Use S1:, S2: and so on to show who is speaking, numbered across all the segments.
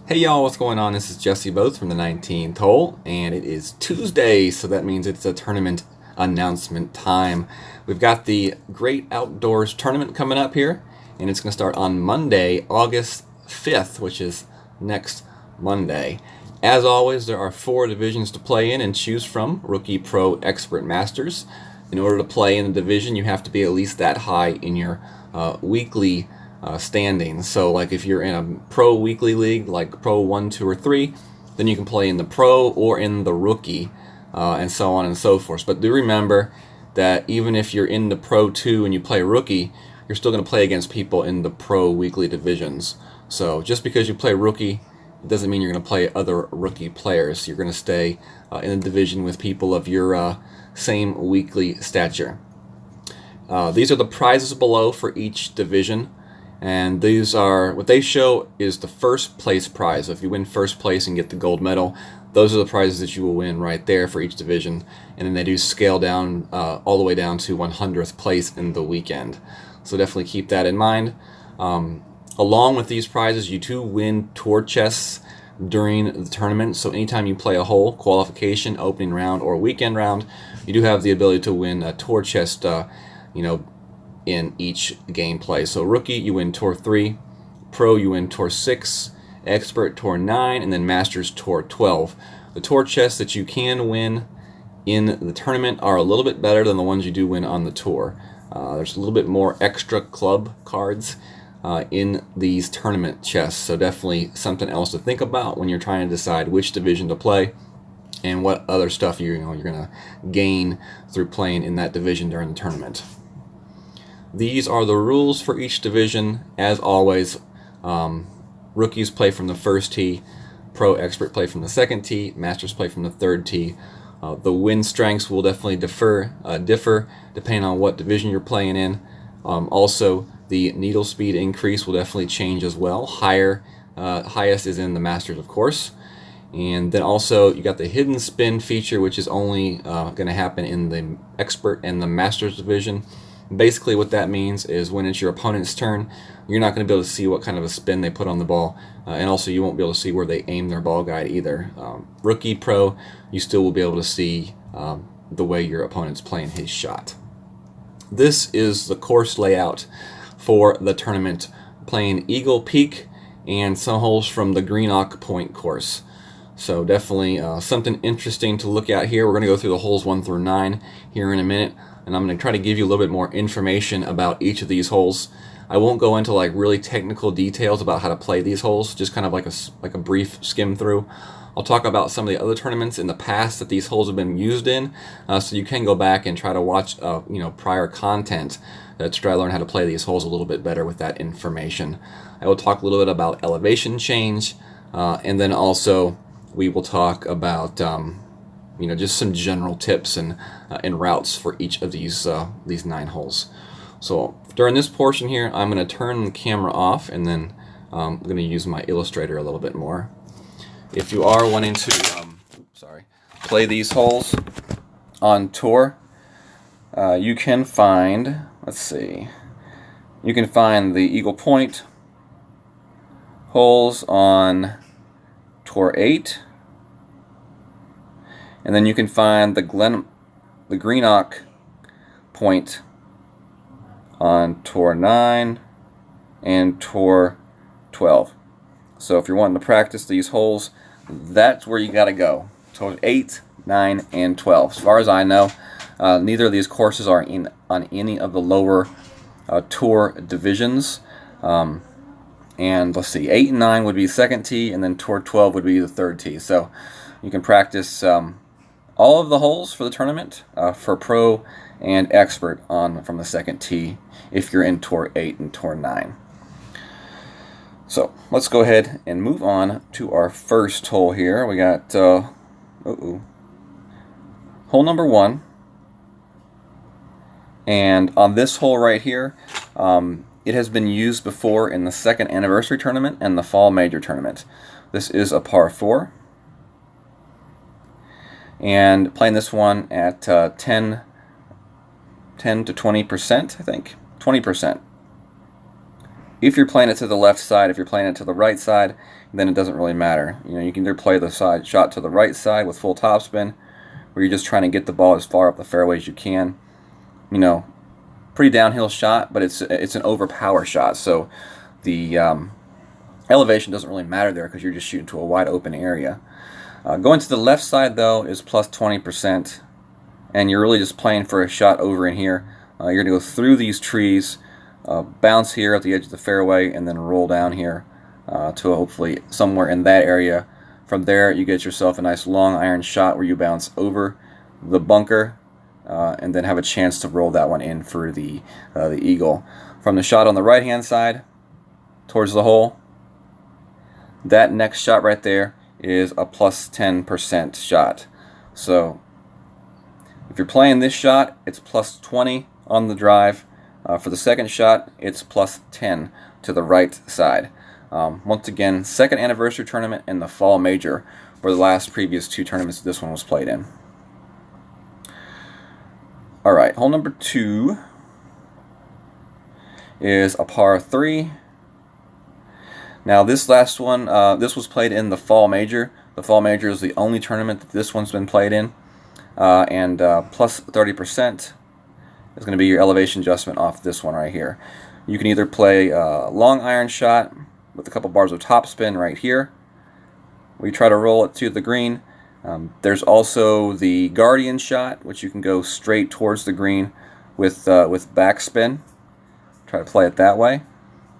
S1: Hey y'all, what's going on? This is Jesse Both from the 19th hole, and it is Tuesday, so that means it's a tournament announcement time. We've got the Great Outdoors Tournament coming up here, and it's going to start on Monday, August 5th, which is next Monday. As always, there are 4 divisions to play in and choose from: Rookie, Pro, Expert, Masters. In order to play in the division, you have to be at least that high in your weekly standings. So like if you're in a pro weekly league, like pro 1, 2, or 3, then you can play in the pro or in the rookie, and so on and so forth. But do remember that even if you're in the pro 2 and you play rookie, you're still going to play against people in the pro weekly divisions. So just because you play rookie, it doesn't mean you're going to play other rookie players. You're going to stay in the division with people of your same weekly stature. These are the prizes below for each division. And these are, what they show is the first place prize. So if you win first place and get the gold medal, those are the prizes that you will win right there for each division. And then they do scale down all the way down to 100th place in the weekend. So definitely keep that in mind. Along with these prizes, you do win tour chests during the tournament. So anytime you play a hole, qualification, opening round, or weekend round, you do have the ability to win a tour chest, in each gameplay. So rookie, you win tour 3, pro, you win tour 6, expert, tour 9, and then masters, tour 12. The tour chests that you can win in the tournament are a little bit better than the ones you do win on the tour. There's a little bit more extra club cards in these tournament chests, so definitely something else to think about when you're trying to decide which division to play and what other stuff you're going to gain through playing in that division during the tournament. These are the rules for each division. As always, rookies play from the first tee, pro, expert play from the second tee, masters play from the third tee. The win strengths will definitely differ depending on what division you're playing in. Also, the needle speed increase will definitely change as well. Highest is in the masters, of course. And then also you got the hidden spin feature, which is only going to happen in the expert and the masters division. Basically what that means is when it's your opponent's turn, you're not going to be able to see what kind of a spin they put on the ball, and also you won't be able to see where they aim their ball guide either. Rookie, pro, you still will be able to see the way your opponent's playing his shot. This is the course layout for the tournament, playing Eagle Peak and some holes from the Greenock Point course. So definitely something interesting to look at here. We're going to go through the holes 1 through 9 here in a minute, and I'm going to try to give you a little bit more information about each of these holes. I won't go into like really technical details about how to play these holes, just kind of like a brief skim through. I'll talk about some of the other tournaments in the past that these holes have been used in, so you can go back and try to watch prior content to try to learn how to play these holes a little bit better with that information. I will talk a little bit about elevation change, and then also we will talk about just some general tips and routes for each of these 9 holes. So during this portion here, I'm going to turn the camera off, and then I'm going to use my Illustrator a little bit more. If you are wanting to play these holes on tour, you can find, you can find the Eagle Point holes on tour 8. And then you can find the Greenock Point on tour 9 and tour 12. So if you're wanting to practice these holes, that's where you got to go. Tour 8, 9, and 12. As far as I know, neither of these courses are on any of the lower tour divisions. And let's see, 8 and 9 would be second tee, and then tour 12 would be the third tee. So you can practice all of the holes for the tournament for pro and expert from the second tee if you're in tour 8 and tour 9. So let's go ahead and move on to our first hole here. We got hole number 1, and on this hole right here, it has been used before in the second anniversary tournament and the fall major tournament. This is a par 4. And playing this one at 10 to 20%, I think. 20%. If you're playing it to the left side, if you're playing it to the right side, then it doesn't really matter. You can either play the shot to the right side with full topspin, where you're just trying to get the ball as far up the fairway as you can. Pretty downhill shot, but it's an overpower shot, so the elevation doesn't really matter there because you're just shooting to a wide open area. Going to the left side, though, is plus 20%, and you're really just playing for a shot over in here. You're going to go through these trees, bounce here at the edge of the fairway, and then roll down here to hopefully somewhere in that area. From there, you get yourself a nice long iron shot where you bounce over the bunker and then have a chance to roll that one in for the eagle. From the shot on the right-hand side towards the hole, that next shot right there is a plus 10% shot. So if you're playing this shot, it's plus 20 on the drive. For the second shot, it's plus 10 to the right side. Once again, second anniversary tournament and the fall major were the last previous two tournaments this one was played in. Alright, hole number 2 is a par 3. Now this last one, this was played in the fall major. The fall major is the only tournament that this one's been played in. And plus 30% is going to be your elevation adjustment off this one right here. You can either play a long iron shot with a couple bars of topspin right here, where you try to roll it to the green. There's also the guardian shot, which you can go straight towards the green with backspin. Try to play it that way.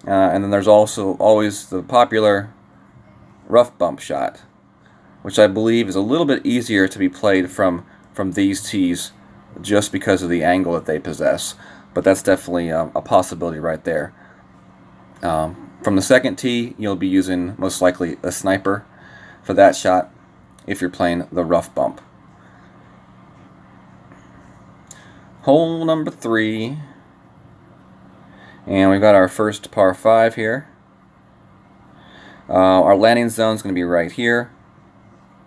S1: And then there's also always the popular rough bump shot, which I believe is a little bit easier to be played from these tees just because of the angle that they possess. But that's definitely a possibility right there. From the second tee, you'll be using most likely a sniper for that shot if you're playing the rough bump. Hole number 3. And we've got our first par 5 here. Our landing zone is going to be right here.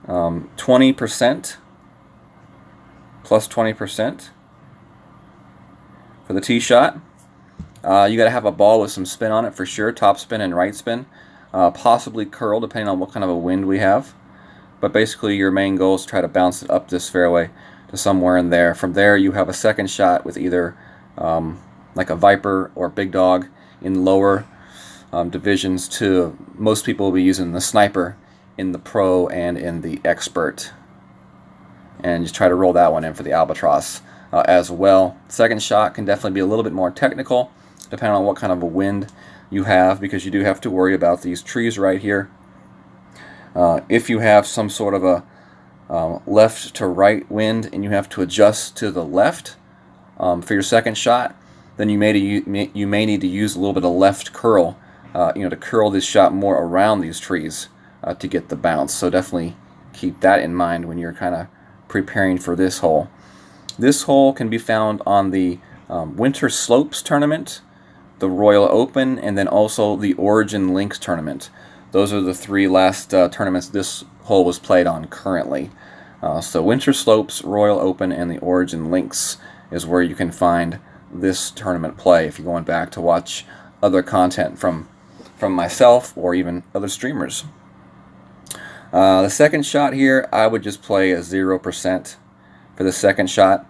S1: 20%, plus 20% for the tee shot. You got to have a ball with some spin on it for sure, top spin and right spin, possibly curl depending on what kind of a wind we have. But basically your main goal is to try to bounce it up this fairway to somewhere in there. From there you have a second shot with either like a Viper or Big Dog in lower divisions. To most people will be using the sniper in the pro and in the expert, and just try to roll that one in for the albatross as well. Second shot can definitely be a little bit more technical depending on what kind of a wind you have, because you do have to worry about these trees right here. If you have some sort of a left to right wind and you have to adjust to the left for your second shot, then you may need to use a little bit of left curl, to curl this shot more around these trees to get the bounce. So definitely keep that in mind when you're kind of preparing for this hole. This hole can be found on the Winter Slopes tournament, the Royal Open, and then also the Origin Links tournament. Those are the 3 last tournaments this hole was played on currently. So Winter Slopes, Royal Open, and the Origin Links is where you can find this tournament play if you're going back to watch other content from myself or even other streamers. The second shot here, I would just play a 0% for the second shot.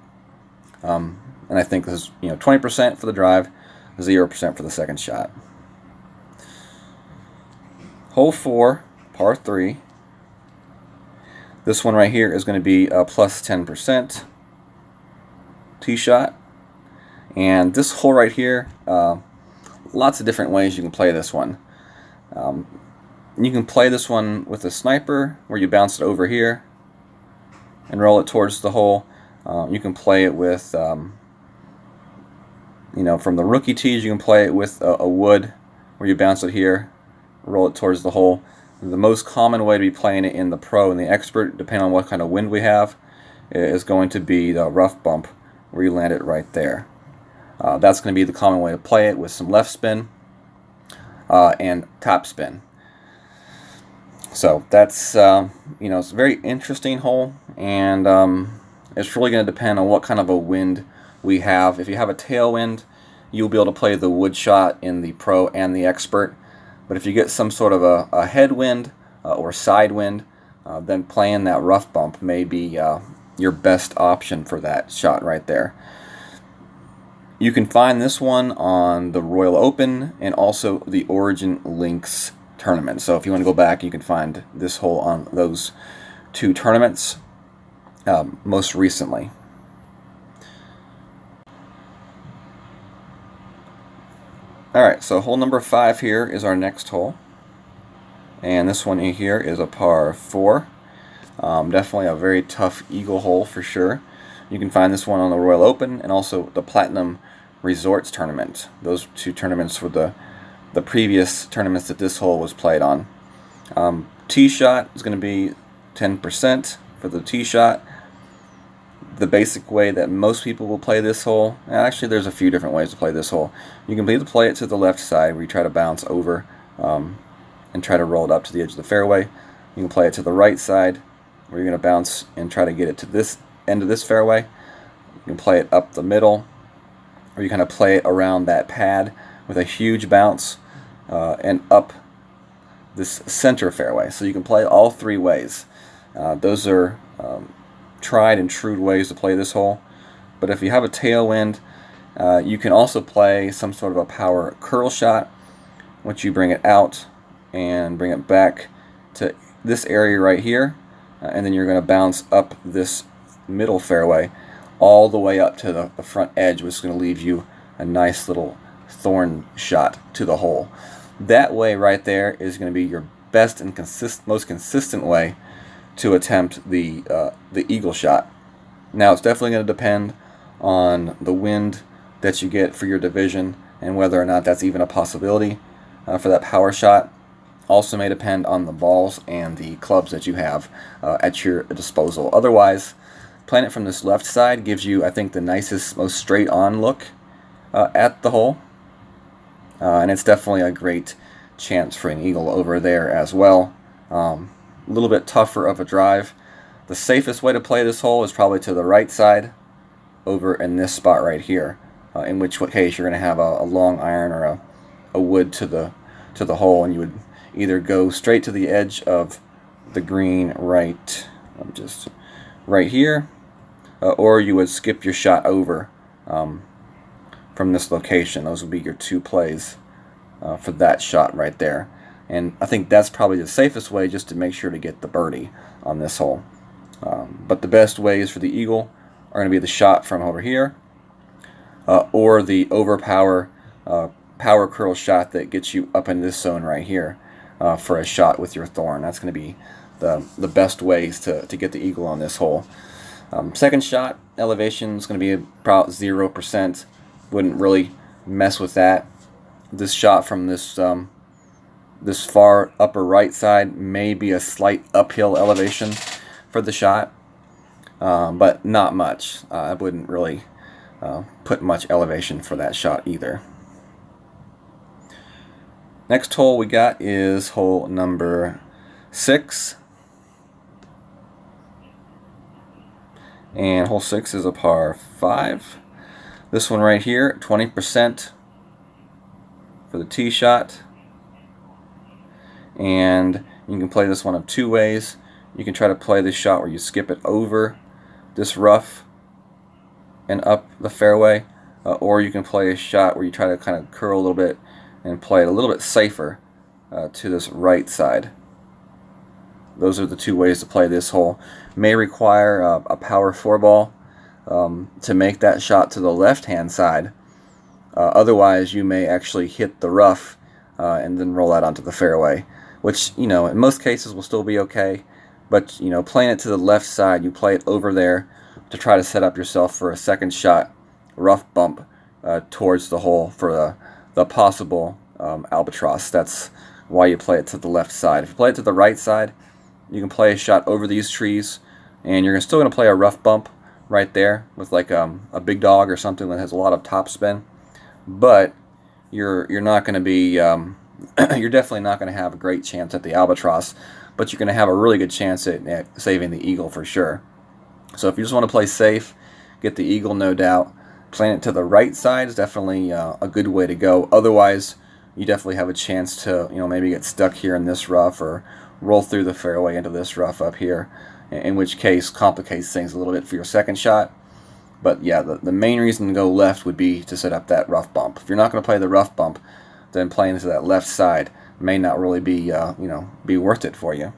S1: And I think this is 20% for the drive, 0% for the second shot. Hole 4, par 3. This one right here is going to be a plus 10% tee shot. And this hole right here, lots of different ways you can play this one. You can play this one with a sniper, where you bounce it over here and roll it towards the hole. You can play it with, from the rookie tees, you can play it with a wood, where you bounce it here, roll it towards the hole. The most common way to be playing it in the pro and the expert, depending on what kind of wind we have, is going to be the rough bump, where you land it right there. That's going to be the common way to play it, with some left spin and top spin. So that's it's a very interesting hole, and it's really going to depend on what kind of a wind we have. If you have a tailwind you'll be able to play the wood shot in the pro and the expert. But if you get some sort of a headwind or side wind, then playing that rough bump may be your best option for that shot right there. You can find this one on the Royal Open and also the Origin Links tournament. So if you want to go back, you can find this hole on those two tournaments most recently. Alright, so hole number 5 here is our next hole. And this one here is a par 4. Definitely a very tough eagle hole for sure. You can find this one on the Royal Open and also the Platinum Resorts tournament. Those two tournaments were the previous tournaments that this hole was played on. Tee shot is going to be 10% for the tee shot. The basic way that most people will play this hole, actually there's a few different ways to play this hole. You can either play it to the left side where you try to bounce over and try to roll it up to the edge of the fairway. You can play it to the right side where you're going to bounce and try to get it to this end of this fairway. You can play it up the middle, or you kind of play it around that pad with a huge bounce and up this center fairway. So you can play all three ways. Those are tried and true ways to play this hole. But if you have a tailwind, you can also play some sort of a power curl shot, which you bring it out and bring it back to this area right here, and then you're going to bounce up this middle fairway all the way up to the front edge, which is going to leave you a nice little thorn shot to the hole. That way right there is going to be your best and most consistent way to attempt the eagle shot. Now it's definitely going to depend on the wind that you get for your division and whether or not that's even a possibility for that power shot. Also may depend on the balls and the clubs that you have at your disposal. Otherwise, playing it from this left side gives you, I think, the nicest, most straight on look at the hole. And it's definitely a great chance for an eagle over there as well. A little bit tougher of a drive. The safest way to play this hole is probably to the right side over in this spot right here, in which case you're going to have a long iron or a wood to the hole, and you would either go straight to the edge of the green right here, or you would skip your shot over from this location. Those would be your two plays for that shot right there. And I think that's probably the safest way, just to make sure to get the birdie on this hole. But the best ways for the eagle are going to be the shot from over here, or the overpower power curl shot that gets you up in this zone right here for a shot with your thorn. That's going to be the best ways to get the eagle on this hole. Second shot elevation is going to be about 0%. Wouldn't really mess with that. This shot from this far upper right side may be a slight uphill elevation for the shot, but not much. I wouldn't really put much elevation for that shot either. Next hole we got is hole number 6. And hole 6 is a par 5. This one right here, 20% for the tee shot. And you can play this one of two ways. You can try to play this shot where you skip it over this rough and up the fairway, or you can play a shot where you try to kind of curl a little bit and play it a little bit safer to this right side. Those are the two ways to play this hole. May require a power 4 ball to make that shot to the left-hand side. Otherwise, you may actually hit the rough and then roll out onto the fairway, which, you know, in most cases will still be okay. But, you know, playing it to the left side, you play it over there to try to set up yourself for a second shot rough bump towards the hole for the possible albatross. That's why you play it to the left side. If you play it to the right side, you can play a shot over these trees, and you're still going to play a rough bump right there with like a big dog or something that has a lot of topspin. But you're not going to be you're definitely not going to have a great chance at the albatross, but you're going to have a really good chance at saving the eagle for sure. So if you just want to play safe, get the eagle, no doubt, Playing it to the right side is definitely a good way to go. Otherwise, you definitely have a chance to, maybe get stuck here in this rough or roll through the fairway into this rough up here, in which case complicates things a little bit for your second shot. But yeah, the main reason to go left would be to set up that rough bump. If you're not going to play the rough bump, then playing to that left side may not really be, be worth it for you.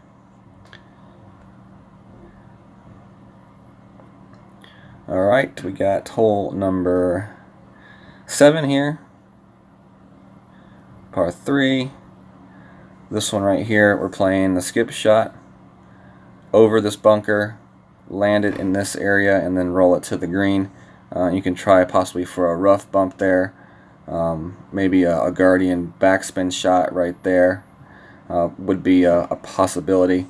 S1: Alright, we got hole number 7 here, par 3. This one right here, we're playing the skip shot over this bunker, land it in this area, and then roll it to the green. You can try possibly for a rough bump there, maybe a guardian backspin shot right there would be a possibility.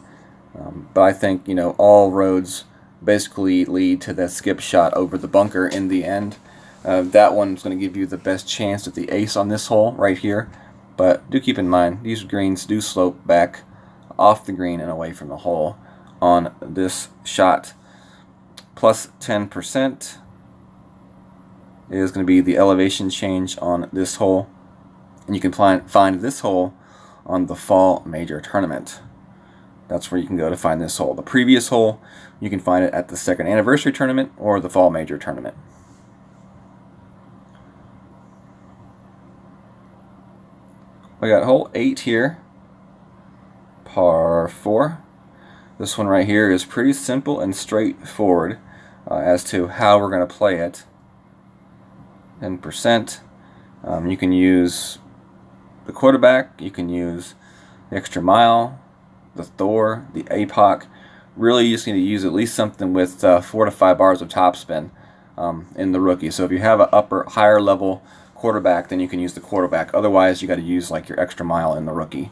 S1: But I think, all roads basically lead to that skip shot over the bunker in the end. That one's going to give you the best chance at the ace on this hole right here. But do keep in mind, these greens do slope back off the green and away from the hole on this shot. Plus 10% is going to be the elevation change on this hole. And you can find this hole on the Fall Major Tournament. That's where you can go to find this hole. The previous hole, you can find it at the second anniversary tournament or the Fall Major Tournament. We got hole 8 here, par 4. This one right here is pretty simple and straightforward as to how we're going to play it. 10%. You can use the quarterback, you can use the extra mile, the Thor, the APOC. Really, you just need to use at least something with 4 to 5 bars of topspin in the rookie. So if you have an higher level quarterback, then you can use the quarterback. Otherwise, you got to use like your extra mile in the rookie.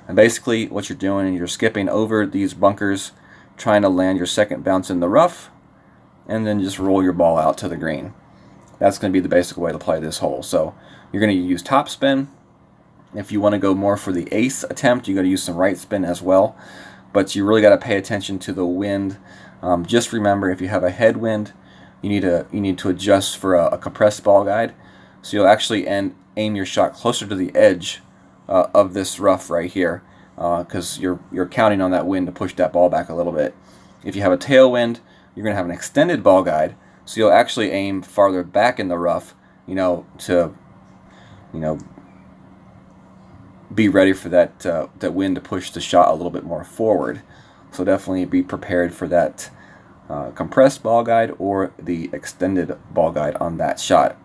S1: And basically, what you're doing is you're skipping over these bunkers, trying to land your second bounce in the rough, and then just roll your ball out to the green. That's going to be the basic way to play this hole. So you're going to use topspin. If you want to go more for the ace attempt, you got to use some right spin as well. But you really got to pay attention to the wind. Just remember, if you have a headwind, you need to adjust for a compressed ball guide. So you'll actually aim your shot closer to the edge of this rough right here, because you're counting on that wind to push that ball back a little bit. If you have a tailwind, you're going to have an extended ball guide, so you'll actually aim farther back in the rough, to be ready for that wind to push the shot a little bit more forward. So definitely be prepared for that compressed ball guide or the extended ball guide on that shot.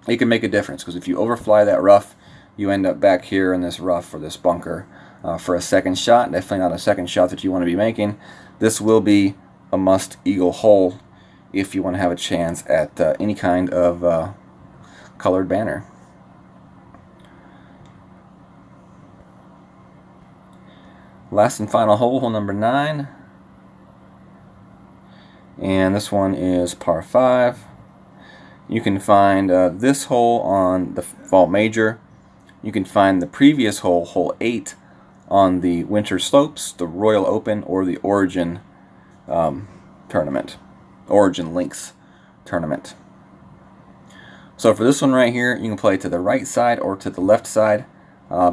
S1: It can make a difference, because if you overfly that rough, you end up back here in this rough or this bunker for a second shot. Definitely not a second shot that you want to be making. This will be a must eagle hole if you want to have a chance at any kind of colored banner. Last and final hole, hole number 9. And this one is par 5. You can find this hole on the Fall Major. You can find the previous hole, hole 8, on the Winter Slopes, the Royal Open, or the Origin tournament. Origin Links tournament. So for this one right here, you can play to the right side or to the left side.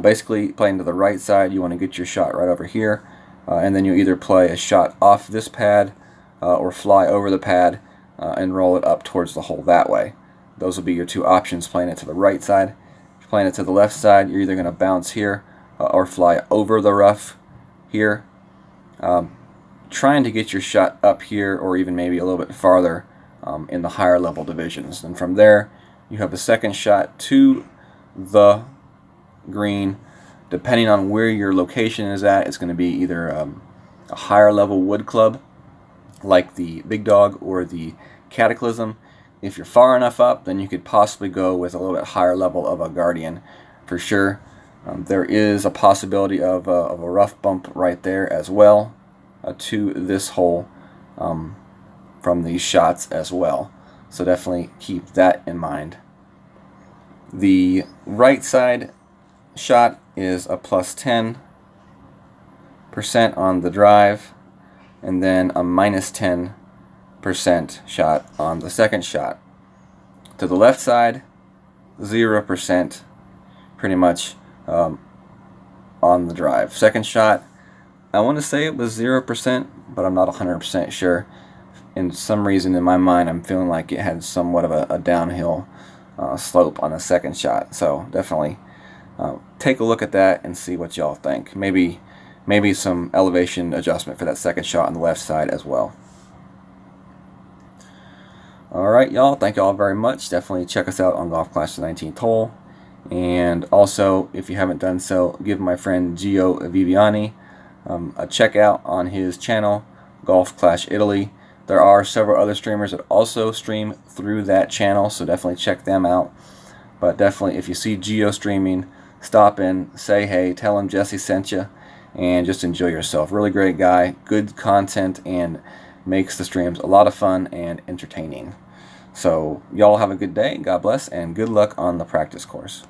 S1: Basically, playing to the right side, you want to get your shot right over here, and then you either play a shot off this pad or fly over the pad and roll it up towards the hole that way. Those will be your two options, playing it to the right side. If you're playing it to the left side, you're either going to bounce here or fly over the rough here. Trying to get your shot up here or even maybe a little bit farther in the higher level divisions. And from there, you have a second shot to the green. Depending on where your location is at, it's going to be either a higher level wood club like the Big Dog or the Cataclysm. If you're far enough up, then you could possibly go with a little bit higher level of a Guardian for sure. There is a possibility of a rough bump right there as well to this hole from these shots as well. So definitely keep that in mind. The right side shot is a plus 10% on the drive, and then a minus 10% shot on the second shot. To the left side, 0%, pretty much on the drive. Second shot, I want to say it was 0%, but I'm not 100% sure. In some reason in my mind, I'm feeling like it had somewhat of a downhill slope on the second shot. So definitely take a look at that and see what y'all think. Maybe some elevation adjustment for that second shot on the left side as well. Alright, y'all, thank y'all very much. Definitely check us out on Golf Clash the 19th Hole. And also, if you haven't done so, give my friend Gio Viviani a check out on his channel, Golf Clash Italy. There are several other streamers that also stream through that channel, so definitely check them out. But definitely, if you see Gio streaming, stop in, say hey, tell him Jesse sent you, and just enjoy yourself. Really great guy, good content, and makes the streams a lot of fun and entertaining. So y'all have a good day, God bless, and good luck on the practice course.